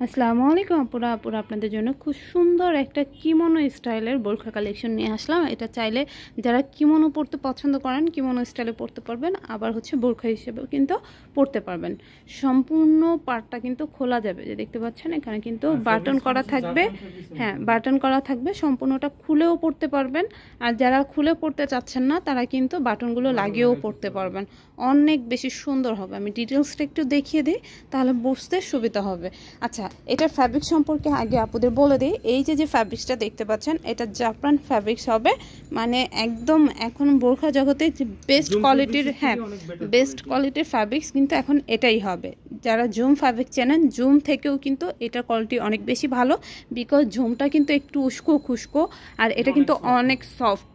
আসসালামু আলাইকুম আপুরা আপনাদের জন্য খুব সুন্দর একটা কিমোনো স্টাইলের বোরখা কালেকশন নিয়ে আসলাম। এটা চাইলে যারা কিমোনো পরতে পছন্দ করেন কিমোনো স্টাইলে পরতে পারবেন, আবার হচ্ছে বোরখা হিসেবেও কিন্তু পরতে পারবেন। সম্পূর্ণ পার্টটা কিন্তু খোলা যাবে, যে দেখতে পাচ্ছেন এখানে কিন্তু বাটন করা থাকবে। হ্যাঁ, বাটন করা থাকবে, সম্পূর্ণটা খুলেও পরতে পারবেন। আর যারা খুলে পরতে চাচ্ছেন না তারা কিন্তু বাটনগুলো লাগিয়েও পরতে পারবেন। অনেক বেশি সুন্দর হবে। আমি ডিটেলসটা একটু দেখিয়ে দিই, তাহলে বুঝতে সুবিধা হবে। আচ্ছা, এটার ফ্যাব্রিক সম্পর্কে আগে আপুদের বলে দিই। এই যে ফ্যাব্রিক্সটা দেখতে পাচ্ছেন, এটা জাফরান ফ্যাব্রিক্স হবে। মানে একদম এখন বোরখা জগতে যে বেস্ট কোয়ালিটির, হ্যাঁ বেস্ট কোয়ালিটির ফ্যাব্রিক্স কিন্তু এখন এটাই হবে। যারা জুম ফ্যাব্রিক চেনেন, জুম থেকেও কিন্তু এটার কোয়ালিটি অনেক বেশি ভালো, বিকজ জুমটা কিন্তু একটু উস্কো খুস্কো, আর এটা কিন্তু অনেক সফট।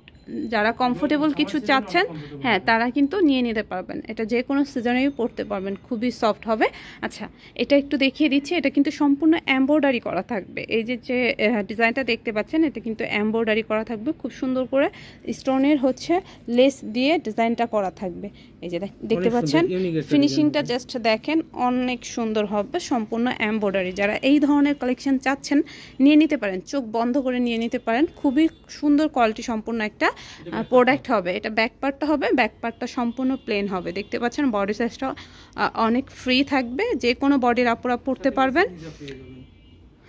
যারা কমফোর্টেবল কিছু চাচ্ছেন, হ্যাঁ তারা কিন্তু নিয়ে নিতে পারবেন। এটা যে কোনো সিজনেই পরতে পারবেন, খুবই সফট হবে। আচ্ছা, এটা একটু দেখিয়ে দিচ্ছি। এটা কিন্তু সম্পূর্ণ এমব্রয়ডারি করা থাকবে। এই যে ডিজাইনটা দেখতে পাচ্ছেন, এটা কিন্তু এমব্রয়ডারি করা থাকবে। খুব সুন্দর করে স্টোনের হচ্ছে লেস দিয়ে ডিজাইনটা করা থাকবে। এই যে দেখতে পাচ্ছেন, ফিনিশিংটা জাস্ট দেখেন, অনেক সুন্দর হবে। সম্পূর্ণ এমব্রয়ডারি। যারা এই ধরনের কালেকশন চাচ্ছেন নিয়ে নিতে পারেন, চোখ বন্ধ করে নিয়ে নিতে পারেন। খুবই সুন্দর কোয়ালিটি সম্পূর্ণ একটা প্রোডাক্ট হবে। এটা ব্যাক পার্টটা হবে, ব্যাক পার্টটা সম্পূর্ণ প্লেন হবে। দেখতে পাচ্ছেন বডি সাইজটা অনেক ফ্রি থাকবে, যে কোনো বডির আপুরা পরতে পারবেন।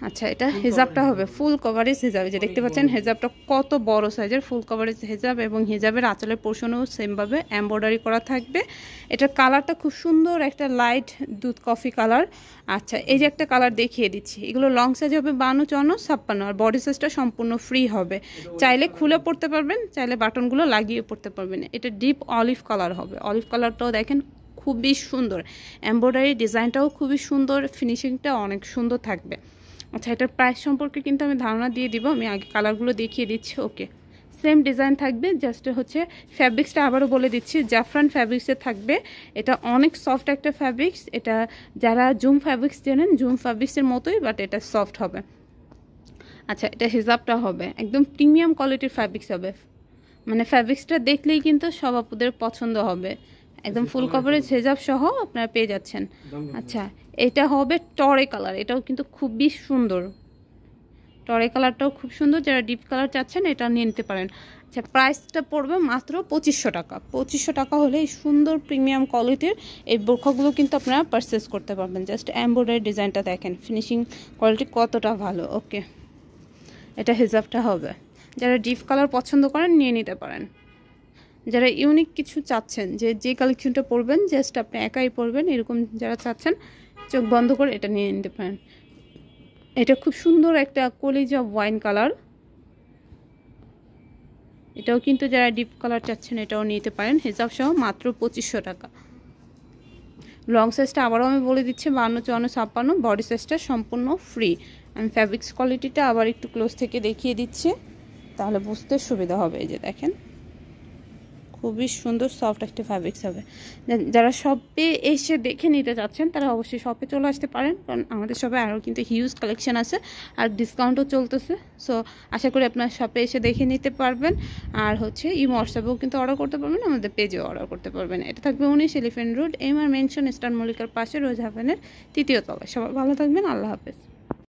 আচ্ছা, এটা হিজাবটা হবে ফুল কভারেজ হিজাব। যে দেখতে পাচ্ছেন হিজাবটা কত বড় সাইজের, ফুল কভারেজ হিজাব, এবং হিজাবের আঁচলের পোর্শনেও সেমভাবে এমব্রয়ডারি করা থাকবে। এটার কালারটা খুব সুন্দর, একটা লাইট দুধ কফি কালার। আচ্ছা, এই যে একটা কালার দেখিয়ে দিচ্ছি। এগুলো লং সাইজ হবে 52, 54, 56, আর বডি সাইজটা সম্পূর্ণ ফ্রি হবে। চাইলে খুলে পড়তে পারবেন, চাইলে বাটনগুলো লাগিয়ে পড়তে পারবেন। এটা ডিপ অলিভ কালার হবে। অলিভ কালারটাও দেখেন খুবই সুন্দর, এমব্রয়ডারি ডিজাইনটাও খুবই সুন্দর, ফিনিশিংটা অনেক সুন্দর থাকবে। আচ্ছা, এটার প্রাইস সম্পর্কে কিন্তু আমি ধারণা দিয়ে দিব। আমি আগে কালারগুলো দেখিয়ে দিচ্ছি। ওকে, সেম ডিজাইন থাকবে, জাস্ট হচ্ছে ফ্যাব্রিক্সটা আবারও বলে দিচ্ছি, জাফরান ফ্যাব্রিক্সে থাকবে। এটা অনেক সফট একটা ফ্যাব্রিক্স। এটা যারা জুম ফ্যাব্রিক্স জানেন, জুম ফ্যাব্রিক্সের মতোই, বাট এটা সফট হবে। আচ্ছা, এটা হিজাবটা হবে একদম প্রিমিয়াম কোয়ালিটির ফ্যাব্রিক্স হবে। মানে ফ্যাব্রিক্সটা দেখলেই কিন্তু সব আপুদের পছন্দ হবে। একদম ফুল কভারেজ হিজাব সহ আপনারা পেয়ে যাচ্ছেন। আচ্ছা, এটা হবে টরে কালার। এটাও কিন্তু খুবই সুন্দর, টরে কালারটাও খুব সুন্দর। যারা ডিপ কালার চাচ্ছেন এটা নিয়ে নিতে পারেন। আচ্ছা, প্রাইসটা পড়বে মাত্র 2500 টাকা। 2500 টাকা হলে এই সুন্দর প্রিমিয়াম কোয়ালিটির এই বোরখাগুলো কিন্তু আপনারা পারচেস করতে পারবেন। জাস্ট এমব্রয়ডারি ডিজাইনটা দেখেন, ফিনিশিং কোয়ালিটি কতটা ভালো। ওকে, এটা হিজাবটা হবে। যারা ডিপ কালার পছন্দ করেন নিয়ে নিতে পারেন। যারা ইউনিক কিছু চাচ্ছেন, যে কালেকশনটা পরবেন জাস্ট আপনি একাই পরবেন, এরকম যারা চাচ্ছেন চোখ বন্ধ করে এটা নিয়ে নিতে পারেন। এটা খুব সুন্দর একটা কলিজা ওয়াইন কালার। এটাও কিন্তু যারা ডিপ কালার চাচ্ছেন এটাও নিতে পারেন, হিজাব সহ মাত্র 2500 টাকা। লং সাইজটা আবারও আমি বলে দিচ্ছি 52, 54, 56, বডি সাইজটা সম্পূর্ণ ফ্রি। আমি ফ্যাব্রিক্স কোয়ালিটিটা আবার একটু ক্লোজ থেকে দেখিয়ে দিচ্ছি, তাহলে বুঝতে সুবিধা হবে। এই যে দেখেন, খুবই সুন্দর সফট একটা ফ্যাব্রিক্স হবে। যারা শপে এসে দেখে নিতে চাচ্ছেন তারা অবশ্যই শপে চলে আসতে পারেন, কারণ আমাদের শপে আরও কিন্তু হিউজ কালেকশন আছে, আর ডিসকাউন্টও চলতেছে। সো আশা করি আপনার শপে এসে দেখে নিতে পারবেন। আর হচ্ছে হোয়াটসঅ্যাপেও কিন্তু অর্ডার করতে পারবেন, আমাদের পেজেও অর্ডার করতে পারবেন। এটা থাকবে 19 Elephant Road, MR mansion, star মল্লিকার পাশে, রোজ হাভেনের 3য় তলায়। সবাই ভালো থাকবেন, আল্লাহ হাফেজ।